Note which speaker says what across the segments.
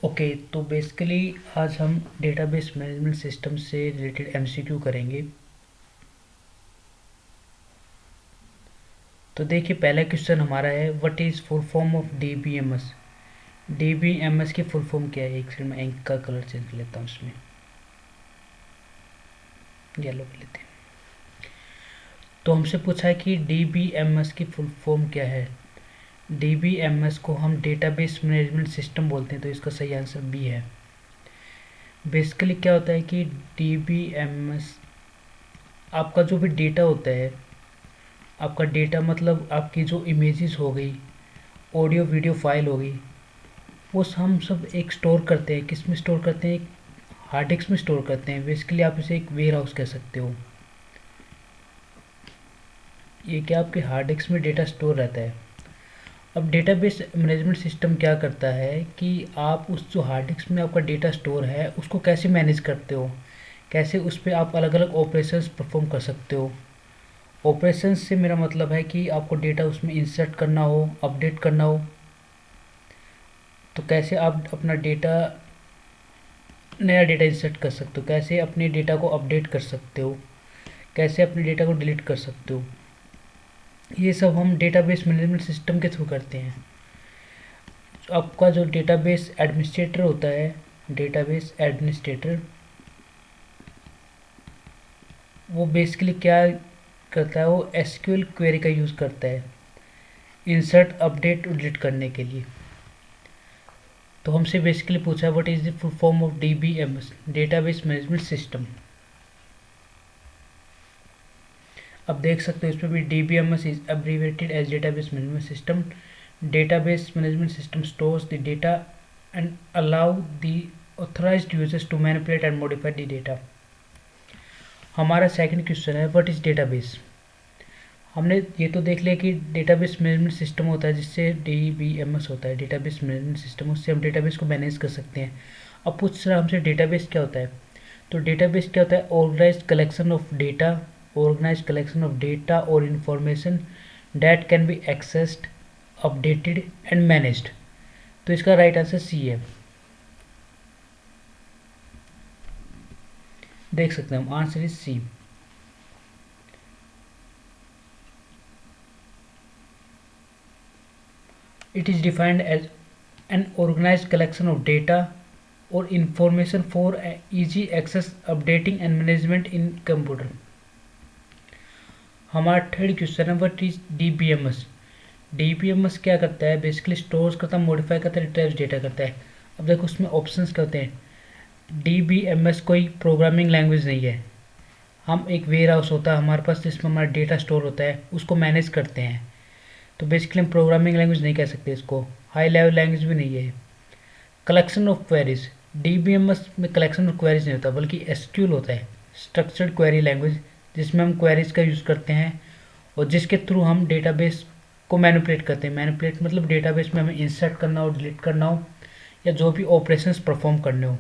Speaker 1: Okay, तो basically आज हम डेटाबेस मैनेजमेंट सिस्टम से रिलेटेड एमसीक्यू करेंगे। तो देखिए, पहला क्वेश्चन हमारा है, what is full form of DBMS. DBMS की फुल फॉर्म क्या है? एक सेकंड में इंक का कलर चेंज कर लेता हूँ, इसमें येलो कर लेते हैं। तो हमसे पूछा है कि डीबीएमएस की फुल फॉर्म क्या है। डीबीएमएस को हम डेटाबेस मैनेजमेंट सिस्टम बोलते हैं, तो इसका सही आंसर बी है। बेसिकली क्या होता है कि डीबीएमएस, आपका जो भी डेटा होता है, आपका डेटा मतलब आपकी जो इमेजेस हो गई, ऑडियो वीडियो फाइल हो गई, वो हम सब एक स्टोर करते हैं। किस में स्टोर करते हैं? एक हार्ड डिस्क में स्टोर करते हैं। बेसिकली आप इसे एक वेयर हाउस कह सकते हो। ये क्या, आपके हार्ड डिस्क में डेटा स्टोर रहता है। अब डेटाबेस मैनेजमेंट सिस्टम क्या करता है कि आप उस जो हार्ड डिस्क में आपका डेटा स्टोर है उसको कैसे मैनेज करते हो, कैसे उस पर आप अलग अलग ऑपरेशंस परफॉर्म कर सकते हो। ऑपरेशंस से मेरा मतलब है कि आपको डेटा उसमें इंसर्ट करना हो, अपडेट करना हो, तो कैसे आप अपना डेटा, नया डेटा इंसर्ट कर सकते हो, कैसे अपने डेटा को अपडेट कर सकते हो, कैसे अपने डेटा को डिलीट कर सकते हो। ये सब हम डेटाबेस मैनेजमेंट सिस्टम के थ्रू करते हैं। तो आपका जो डेटाबेस एडमिनिस्ट्रेटर होता है, डेटाबेस एडमिनिस्ट्रेटर, वो बेसिकली क्या करता है, वो एसक्यूएल क्वेरी का यूज़ करता है इंसर्ट, अपडेट और डिलीट करने के लिए। तो हमसे बेसिकली पूछा है, what is the full form of DBMS, database management system. अब देख सकते हो इसमें भी DBMS is abbreviated as database management system. Database management system stores the data and allow the authorised users to manipulate and modify the data. हमारा second question है, what is database. हमने ये तो देख लिया कि डेटाबेस मैनेजमेंट सिस्टम होता है, जिससे डीबीएमएस होता है, डेटाबेस मैनेजमेंट सिस्टम, उससे हम डेटाबेस को मैनेज कर सकते हैं। अब पूछ रहा हमसे डेटाबेस क्या होता है। तो डेटाबेस क्या होता है, organised collection of data, organized collection of data or information that can be accessed, updated and managed। तो इसका राइट आंसर सी है। देख सकते हैं हम, answer is C. It is defined as an organised collection of data और information for easy access, updating and management in computer. हमारा third question है, व्हाट इज डीबीएमएस। डीबीएमएस क्या करता है, बेसिकली स्टोर्स करता है, मॉडिफाई करता है, रिट्रीव डेटा करता है। अब देखो उसमें ऑप्शंस क्या होते हैं। डीबीएमएस कोई प्रोग्रामिंग लैंग्वेज नहीं है। हम एक वेयर हाउस होता है हमारे पास, जिसमें हमारा डेटा स्टोर होता है, उसको मैनेज करते हैं। तो बेसिकली हम प्रोग्रामिंग लैंग्वेज नहीं कह सकते इसको, हाई लेवल लैंग्वेज भी नहीं है। कलेक्शन ऑफ क्वेरीज, डीबीएमएस में कलेक्शन ऑफ क्वेरीज नहीं होता, बल्कि एसक्यूएल होता है, स्ट्रक्चर्ड क्वेरी लैंग्वेज, जिसमें हम क्वेरीज का यूज़ करते हैं और जिसके थ्रू हम डेटाबेस को मैनिपुलेट करते हैं। मैनिपुलेट मतलब डेटाबेस में हमें इंसर्ट करना हो, डिलीट करना हो, या जो भी ऑपरेशंस परफॉर्म करने हो,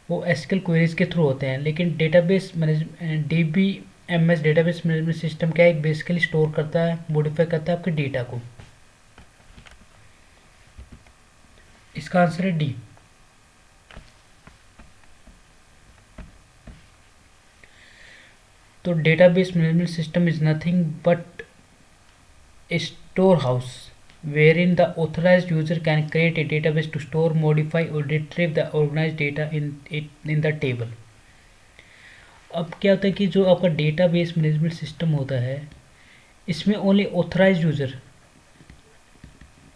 Speaker 1: वो एसक्यूएल क्वेरीज के थ्रू होते हैं। लेकिन database management, DBMS database management system क्या है, बेसिकली स्टोर करता है, मॉडिफाई करता है आपके डेटा को। इसका आंसर है डी। तो database management system is nothing but A store house wherein the authorized user can create a database to store, modify or retrieve the organized data in the table। अब क्या होता है कि जो आपका डेटाबेस मैनेजमेंट सिस्टम होता है, इसमें ओनली ऑथराइज्ड यूज़र,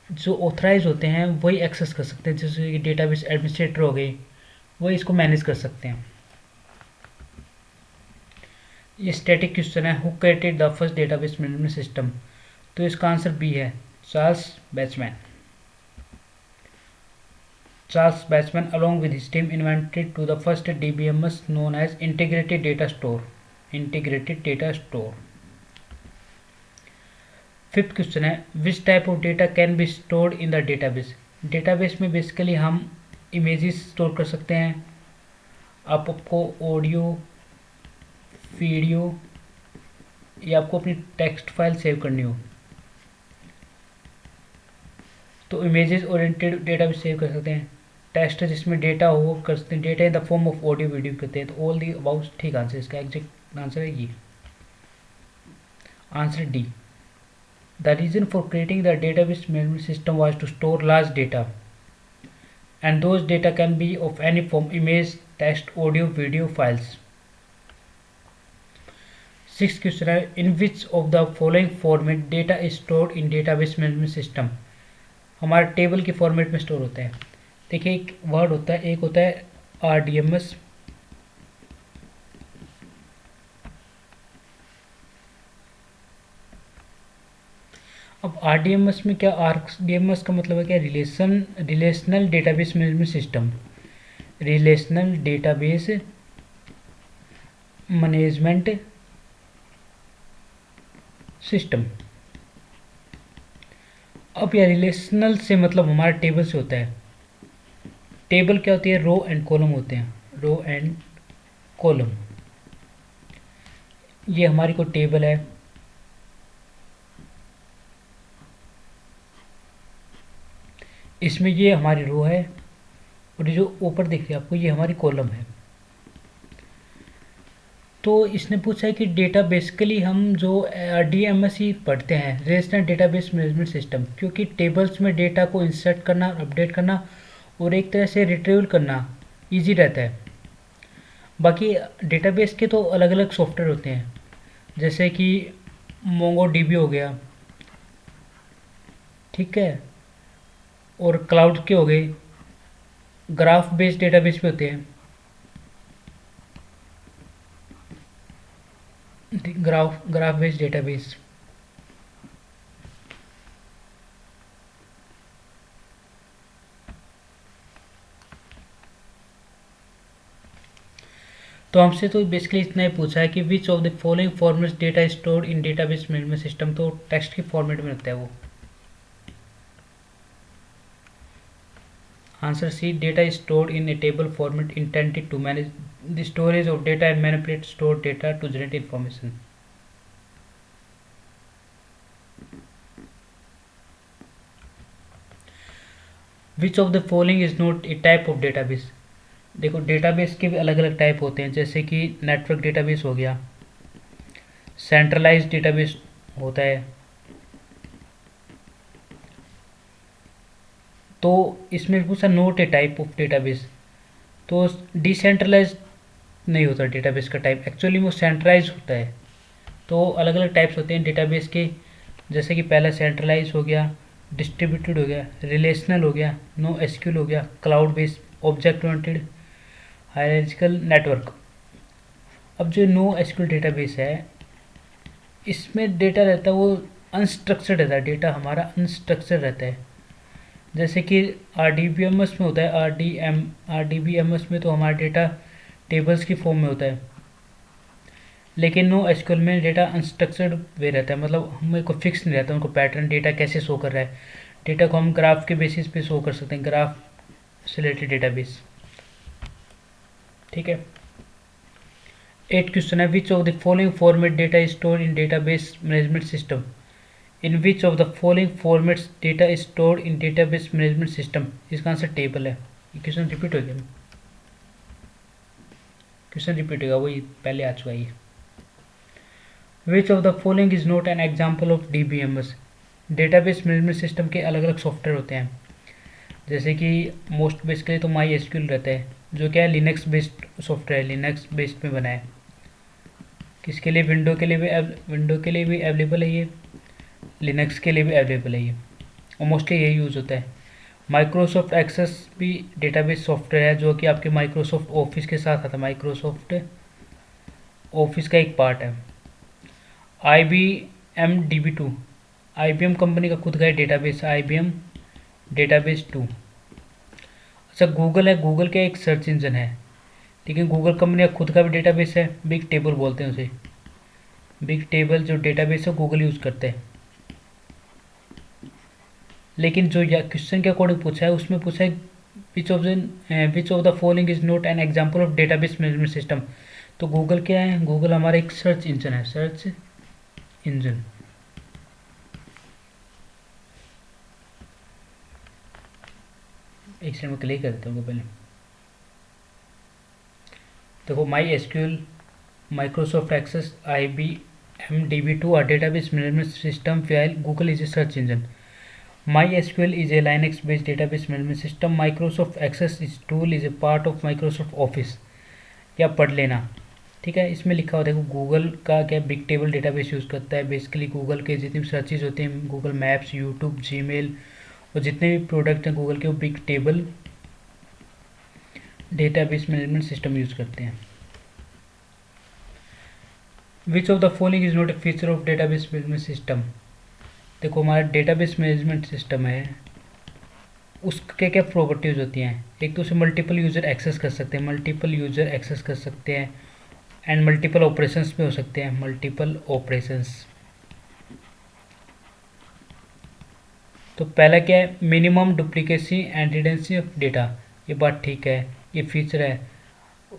Speaker 1: जो ऑथराइज होते हैं वही एक्सेस कर सकते हैं। जैसे कि डेटाबेस एडमिनिस्ट्रेटर हो गए, वही इसको मैनेज कर सकते हैं। ये स्टैटिक क्वेश्चन है, who created the first database management system. तो इसका आंसर बी है, Charles बैचमैन। Charles Bachman, along with his team, invented to the first DBMS known as Integrated Data Store। Integrated Data Store। Fifth question है, which type of data can be stored in the database. Database में basically हम images store कर सकते हैं। आपको audio, video, या आपको अपनी टेक्स्ट फाइल सेव करनी हो, तो इमेजेस ओरिएंटेड डेटाबेस सेव कर सकते हैं। टेस्ट जिसमें डेटा हो करते हैं, data in the form of audio video करते हैं। तो ऑल दी अबाउट ठीक आंसर, इसका एग्जैक्ट आंसर है ये answer D. The reason for creating the database management system was to store large data and those data can be of any form: image, text, audio, video files. Sixth question है, in which of the following format data is stored in database management system? हमारा table के format में store होता है। देखिए एक word होता है, एक होता है RDMS, अब RDMS में क्या, RDMS का मतलब है क्या, relational database management system, relational database management system. अब यह रिलेशनल से मतलब हमारा टेबल से होता है। टेबल क्या होती है, रो एंड कॉलम होते हैं, रो एंड कॉलम। ये हमारी कोई टेबल है, इसमें ये हमारी रो है और ये जो ऊपर दिख रही है आपको ये हमारी कॉलम है। तो इसने पूछा है कि डेटा बेसिकली हम जो RDMS ही पढ़ते हैं, रिलेशनल डेटाबेस मैनेजमेंट सिस्टम, क्योंकि टेबल्स में डेटा को इंसर्ट करना, अपडेट करना और एक तरह से रिट्रीवल करना इजी रहता है। बाकी डेटाबेस के तो अलग अलग सॉफ्टवेयर होते हैं, जैसे कि MongoDB हो गया, ठीक है, और क्लाउड के हो गए, ग्राफ बेस्ड डेटाबेस भी होते हैं, ग्राफ बेस्ड डेटाबेस। तो हमसे तो बेसिकली इतना ही पूछा है कि which of the following formats data stored in database management system, तो टेक्स्ट के फॉर्मेट में रहता है वो। Answer C, data is stored in a table format intended to manage the storage of data and manipulate stored data to generate information. Which of the following is not a type of database. देखो database के भी अलग अलग type होते हैं, जैसे कि network database हो गया, सेंट्रलाइज्ड डेटाबेस होता है, तो इसमें पूछा note A type of database, तो डिसेंट्रलाइज नहीं होता डेटाबेस का टाइप, एक्चुअली वो सेंट्रलाइज होता है। तो अलग अलग टाइप्स होते हैं डेटाबेस के, जैसे कि पहला सेंट्रलाइज हो गया, डिस्ट्रीब्यूटेड हो गया, रिलेशनल हो गया, नो एसक्यूएल हो गया, cloud based, object oriented, hierarchical, network. अब जो नो एसक्यूएल डेटाबेस है, इसमें डेटा रहता है वो अनस्ट्रक्चर्ड रहता है, डेटा हमारा अनस्ट्रक्चर्ड रहता है। जैसे कि RDBMS में होता है, RDBMS में तो हमारा डेटा टेबल्स की फॉर्म में होता है, लेकिन नो एसक्यूएल में डेटा अनस्ट्रक्चर्ड वे रहता है, मतलब हमें को फिक्स नहीं रहता, उनको पैटर्न डेटा कैसे शो कर रहा है। डेटा को हम ग्राफ के बेसिस पे शो कर सकते हैं, ग्राफ से रिलेटेड डेटाबेस, ठीक है। 8 क्वेश्चन है, which of the following format data is stored in database management system, in which of the following formats data is stored in database management system. इसका answer table है। ये question repeat हो गया, question repeat होगा, वही पहले आ चुका है। Which of the following is not an example of DBMS। Database management system के अलग अलग सॉफ्टवेयर होते हैं, जैसे कि मोस्ट बेसिकली तो MySQL रहता है, जो क्या है लिनक्स बेस्ड सॉफ्टवेयर है, लिनक्स बेस्ड में बना है। किसके लिए, विंडो के लिए भी अवेलेबल है ये, लिनक्स के लिए भी अवेलेबल है ये, और मोस्टली यही यूज़ होता है। माइक्रोसॉफ्ट एक्सेस भी डेटाबेस सॉफ्टवेयर है, जो कि आपके माइक्रोसॉफ्ट ऑफिस के साथ आता है, माइक्रोसॉफ्ट ऑफिस का एक पार्ट है। IBM DB2, IBM कंपनी का खुद का डेटाबेस है, IBM डेटाबेस 2। अच्छा गूगल है, गूगल का एक सर्च इंजन है, लेकिन गूगल कंपनी का खुद का भी डेटाबेस है, बिग टेबल बोलते हैं उसे, बिग टेबल जो डेटाबेस है गूगल यूज़ करते हैं। लेकिन जो क्वेश्चन के अकॉर्डिंग पूछा है, उसमें पूछा है which of the following is not an example of database management system. तो गूगल क्या है, गूगल हमारा एक सर्च इंजन है, सर्च इंजन। एक सेकंड में क्लिक कर देता हूँ पहले। देखो MySQL, Microsoft Access, IBM DB2 are database management system while Google is a search engine. MySQL is a Linux-based database management system. Microsoft Access is tool is a part of Microsoft Office. या पढ़ लेना, ठीक है। इसमें लिखा हुआ देखो Google का क्या बिग टेबल डेटाबेस यूज़ करता है। बेसिकली गूगल के जितनी भी सर्चेज होते हैं, गूगल मैप्स, यूट्यूब, जीमेल और जितने भी प्रोडक्ट हैं गूगल के, वो big table database management system use करते हैं। विच of the following is not A feature of database management system. देखो हमारा डेटाबेस मैनेजमेंट सिस्टम है, उसके क्या प्रॉपर्टीज होती हैं। एक तो उसे मल्टीपल यूज़र एक्सेस कर सकते हैं, मल्टीपल यूज़र एक्सेस कर सकते हैं, एंड मल्टीपल ऑपरेशंस भी हो सकते हैं, मल्टीपल ऑपरेशंस। तो पहला क्या है, minimum duplicacy and redundancy of data. ये बात ठीक है, ये फीचर है।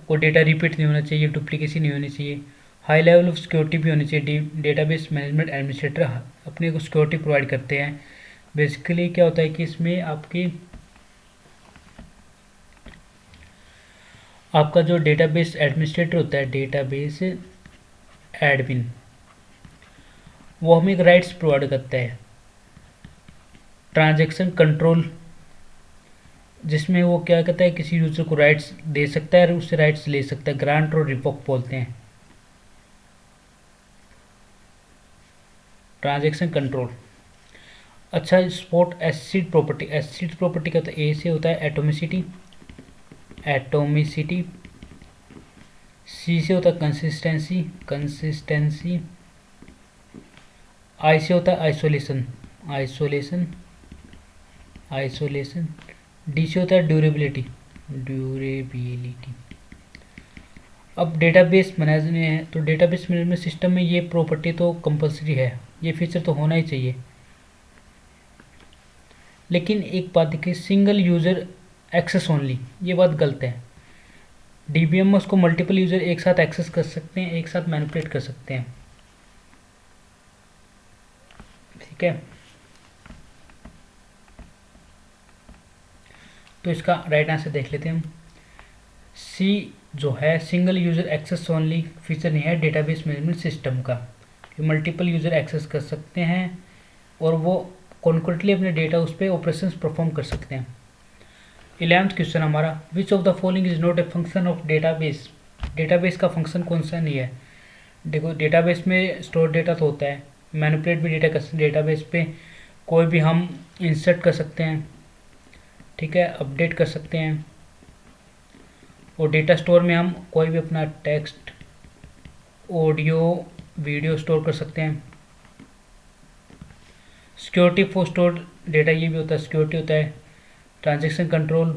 Speaker 1: वो डेटा रिपीट नहीं होना चाहिए, डुप्लीकेसी नहीं होनी चाहिए। हाई लेवल ऑफ सिक्योरिटी भी होनी चाहिए। डेटाबेस मैनेजमेंट एडमिनिस्ट्रेटर अपने को सिक्योरिटी प्रोवाइड करते हैं। बेसिकली क्या होता है कि इसमें आपका जो डेटाबेस एडमिनिस्ट्रेटर होता है, डेटाबेस एडमिन, वो हमें एक राइट्स प्रोवाइड करता है। ट्रांजैक्शन कंट्रोल, जिसमें वो क्या कहता है, किसी यूजर को राइट्स दे सकता है और उससे राइट्स ले सकता है। ग्रांट और रिवोक बोलते हैं। Transaction control. अच्छा, spot ACID property. ACID property का तो ए से होता है एटोमिसिटी, एटोमिसिटी। सी से होता है कंसिस्टेंसी, कंसिस्टेंसी। आई से होता है आइसोलेशन, आइसोलेशन, आइसोलेशन। डी से होता है ड्यूरेबिलिटी, ड्यूरेबिलिटी। अब डेटाबेस मैनेजमेंट है, तो डेटाबेस मैनेजमेंट सिस्टम में ये प्रॉपर्टी तो कंपलसरी है, ये फीचर तो होना ही चाहिए। लेकिन एक बात देखिए, सिंगल यूज़र एक्सेस ओनली, ये बात गलत है। DBMS को मल्टीपल यूज़र एक साथ एक्सेस कर सकते हैं, एक साथ मैनिपुलेट कर सकते हैं, ठीक है। तो इसका राइट आंसर देख लेते हैं हम। सी जो है, single user access only feature नहीं है डेटाबेस मैनेजमेंट सिस्टम का। मल्टीपल यूज़र एक्सेस कर सकते हैं और वो कॉन्क्रीटली अपने डेटा उस पर ऑपरेशन परफॉर्म कर सकते हैं। 11th क्वेश्चन हमारा, विच of the following is not a function of database. Database का फंक्शन कौन सा नहीं है। देखो डेटाबेस में स्टोर डेटा तो होता है, मैनिपुलेट भी डेटा कर सकते हैं। डेटाबेस पे कोई भी हम इंसर्ट कर सकते हैं, ठीक है, अपडेट कर सकते हैं। और डेटा स्टोर में हम कोई भी अपना टेक्स्ट, ऑडियो, वीडियो स्टोर कर सकते हैं। सिक्योरिटी फॉर स्टोर डेटा, ये भी होता है, सिक्योरिटी होता है। ट्रांजैक्शन कंट्रोल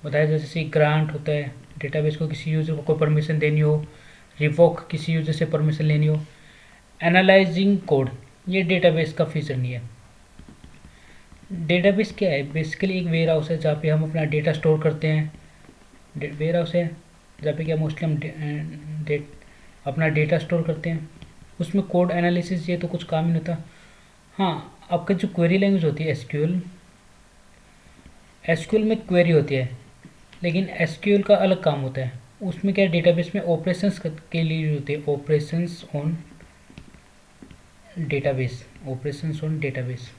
Speaker 1: बताया, जैसे ग्रांट होता है, डेटाबेस को किसी यूज़र को कोई परमिशन देनी हो, रिवोक किसी यूज़र से परमिशन लेनी हो। एनालाइजिंग कोड, ये डेटाबेस का फीचर नहीं है। डेटाबेस क्या है, बेसिकली एक वेयर हाउस है जहाँ पे हम अपना डेटा स्टोर करते हैं। वेयर हाउस है जहाँ पे क्या मोस्टली हम अपना डेटा स्टोर करते हैं। उसमें कोड एनालिसिस ये तो कुछ काम ही नहीं होता। हाँ, आपका जो क्वेरी लैंग्वेज होती है एसक्यूएल, एसक्यूएल में क्वेरी होती है, लेकिन एसक्यूएल का अलग काम होता है। उसमें क्या डेटाबेस में ऑपरेशंस के लिए होते हैं, operations on database, operations on database.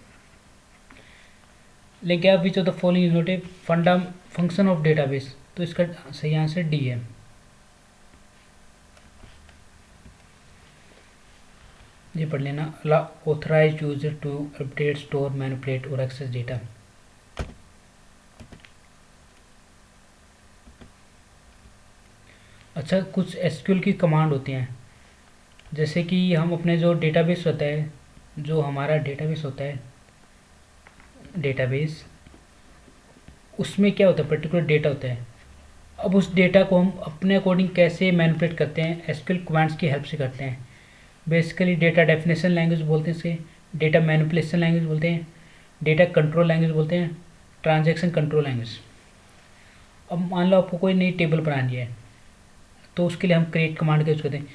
Speaker 1: लेकिन क्या which of the following is not a function of database, तो इसका सही आंसर डी है। ये पढ़ लेना, authorise user to update, store, manipulate और एक्सेस डेटा। अच्छा, कुछ एसक्यूएल की कमांड होती हैं, जैसे कि हम अपने जो डेटाबेस होता है, जो हमारा डेटाबेस होता है, डेटाबेस उसमें क्या होता है, पर्टिकुलर डेटा होता है। अब उस डेटा को हम अपने अकॉर्डिंग कैसे मैनिपुलेट करते हैं, एसक्यूएल कमांड्स की हेल्प से करते हैं। बेसिकली डेटा डेफिनेशन लैंग्वेज बोलते हैं इसे, डेटा मैनिपुलेशन लैंग्वेज बोलते हैं, डेटा कंट्रोल लैंग्वेज बोलते हैं, ट्रांजैक्शन कंट्रोल लैंग्वेज। अब मान लो आपको कोई नई टेबल बनानी है, तो उसके लिए हम क्रिएट कमांड का यूज़ करते हैं।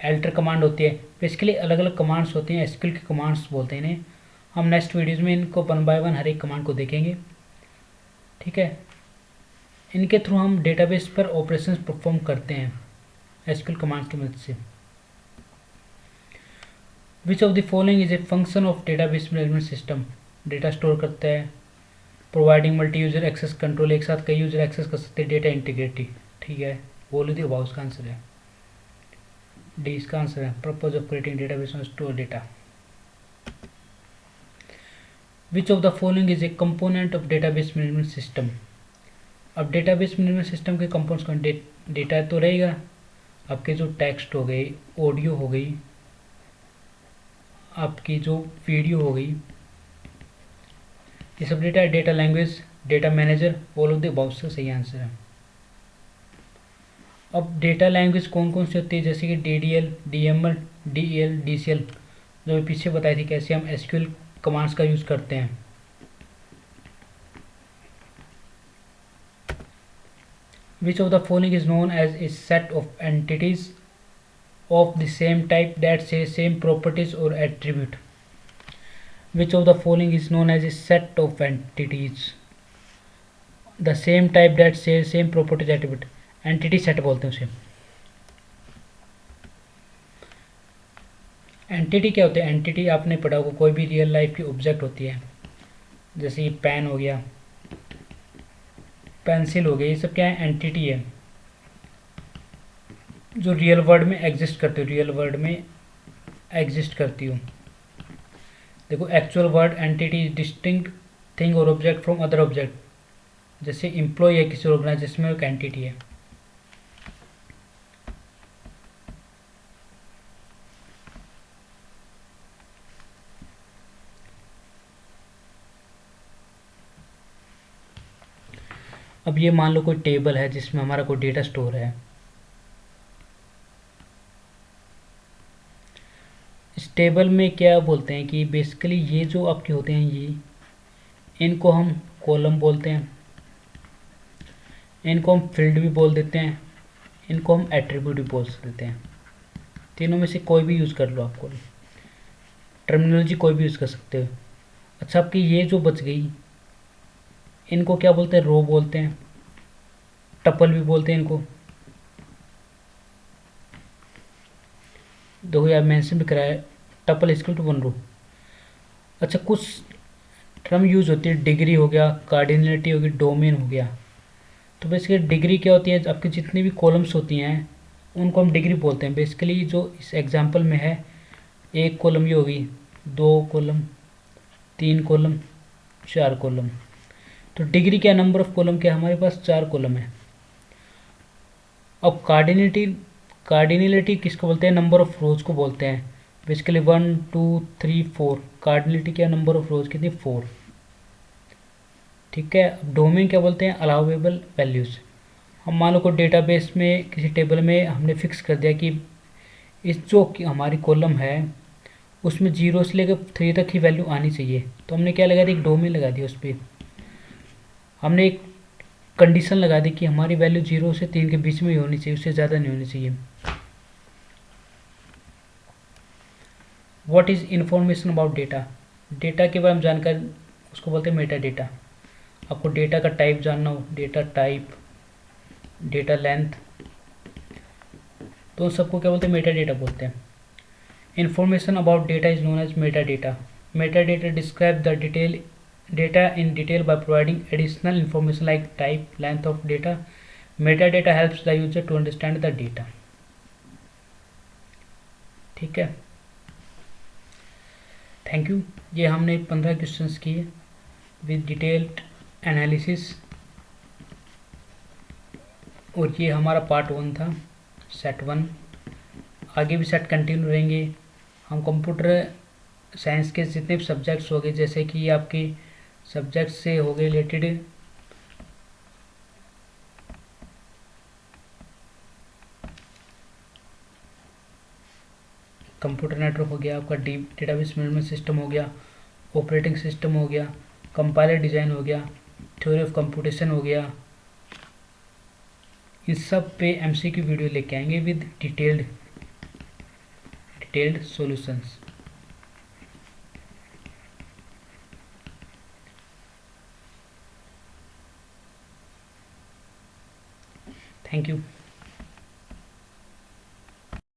Speaker 1: एल्टर कमांड होती है। बेसिकली अलग अलग कमांड्स होती हैं, एसक्यूएल की कमांड्स बोलते हैं इन्हें। हम नेक्स्ट वीडियोज़ में इनको वन बाय वन हर एक कमांड को देखेंगे, ठीक है। इनके थ्रू हम डेटाबेस पर ऑपरेशंस परफॉर्म करते हैं एसक्यूएल कमांड्स की मदद से। Which of the following is a function of database management system? Data store करता है, providing multi user access control, एक साथ कई यूजर एक्सेस कर सकते हैं, डेटा इंटीग्रिटी। ठीक है, बोल दी अबाउट का आंसर है डी, इसका आंसर है पर्पज ऑफ क्रिएटिंग डेटाबेस और store data. Which of the following is A component of database management system? अब डेटाबेस मैनेजमेंट सिस्टम के कंपोनेंट्स कौन? डेटा तो रहेगा, आपके जो टेक्स्ट हो गई, ऑडियो हो गई, आपकी जो वीडियो हो गई, ये सब डेटा है। Data language, data manager, all of the above से सही आंसर है। अब डेटा लैंग्वेज कौन कौन सी होती है? जैसे कि DDL, DML, DEL, DCL, जो मैं पीछे बताई थी कैसे हम SQL कमांड्स का यूज़ करते हैं। Which of the following is known as a set of entities of the same type that share same properties or attribute? Which of the following is known as a set of entities the same type that share same properties attribute? Entity set बोलते हैं उसे। Entity क्या होते हैं? Entity आपने पढ़ा होगा, कोई भी रियल लाइफ की ऑब्जेक्ट होती है, जैसे ये पेन हो गया, पेंसिल हो गया, ये सब क्या है? एंटिटी है जो रियल वर्ल्ड में एग्जिस्ट करती हो, रियल वर्ल्ड में एग्जिस्ट करती हो। देखो, actual word entity is distinct thing और ऑब्जेक्ट फ्रॉम अदर ऑब्जेक्ट। जैसे एम्प्लॉय है किसी ऑर्गेनाइजेशन में, एक एंटिटी है। अब ये मान लो कोई टेबल है जिसमें हमारा कोई डेटा स्टोर है। इस टेबल में क्या बोलते हैं कि बेसिकली ये जो आपके होते हैं, ये इनको हम कॉलम बोलते हैं, इनको हम फील्ड भी बोल देते हैं, इनको हम एट्रीब्यूट भी बोल देते हैं। तीनों में से कोई भी यूज़ कर लो, आपको टर्मिनोलॉजी कोई भी यूज़ कर सकते हो। अच्छा, आपकी ये जो बच गई, इनको क्या बोलते हैं? रो बोलते हैं, टपल भी बोलते हैं इनको। देखो यार, मेंशन भी कराया, टपल इक्वल टू 1 रो। अच्छा, कुछ टर्म यूज़ होती है, डिग्री हो गया, कार्डिनलिटी हो गई, डोमेन हो गया। तो बेसिकली डिग्री क्या होती है? आपकी जितनी भी कॉलम्स होती हैं उनको हम डिग्री बोलते हैं। बेसिकली जो इस एग्जांपल में है, एक कॉलम ये होगी, 2 कॉलम, 3 कॉलम, 4 कॉलम। तो डिग्री क्या? नंबर ऑफ कॉलम क्या? हमारे पास 4 कॉलम है। अब कार्डिनलिटी किसको बोलते हैं? नंबर ऑफ रोज को बोलते हैं। बेसिकली 1 2 3 4, कार्डिनलिटी क्या? नंबर ऑफ रोज कितनी? 4। ठीक है। अब डोमेन क्या बोलते हैं? Allowable values. हम मान लो को डेटाबेस में किसी टेबल में हमने फिक्स कर दिया कि इस जो हमारी कॉलम है उसमें 0 से लेकर 3 तक ही वैल्यू आनी चाहिए। तो हमने क्या लगा दी? एक डोमेन लगा दिया, उस पर हमने एक कंडीशन लगा दी कि हमारी वैल्यू 0 से 3 के बीच में ही होनी चाहिए, उससे ज़्यादा नहीं होनी चाहिए। What is information about data? Data के बारे में जानकारी उसको बोलते हैं मेटा डेटा। आपको डेटा का टाइप जानना हो, डेटा टाइप, डेटा लेंथ, तो सबको क्या बोलते हैं? मेटा डेटा बोलते हैं। Information about data is known as metadata. Metadata describe the detail data in detail by providing additional information like type, length of data. Metadata helps the user to understand the data. ठीक है, thank you. ये हमने 15 questions किए with detailed analysis, और ये हमारा part 1 था, set 1। आगे भी सेट कंटिन्यू रहेंगे। हम कंप्यूटर साइंस के जितने भी सब्जेक्ट्स हो गए, जैसे कि आपके सब्जेक्ट से हो गए रिलेटेड, कंप्यूटर नेटवर्क हो गया, आपका डेटाबेस मैनेजमेंट सिस्टम हो गया, ऑपरेटिंग सिस्टम हो गया, कंपाइलर डिज़ाइन हो गया, थ्योरी ऑफ कंप्यूटेशन हो गया, इन सब पे MCQ वीडियो लेके आएंगे with detailed solutions. Thank you.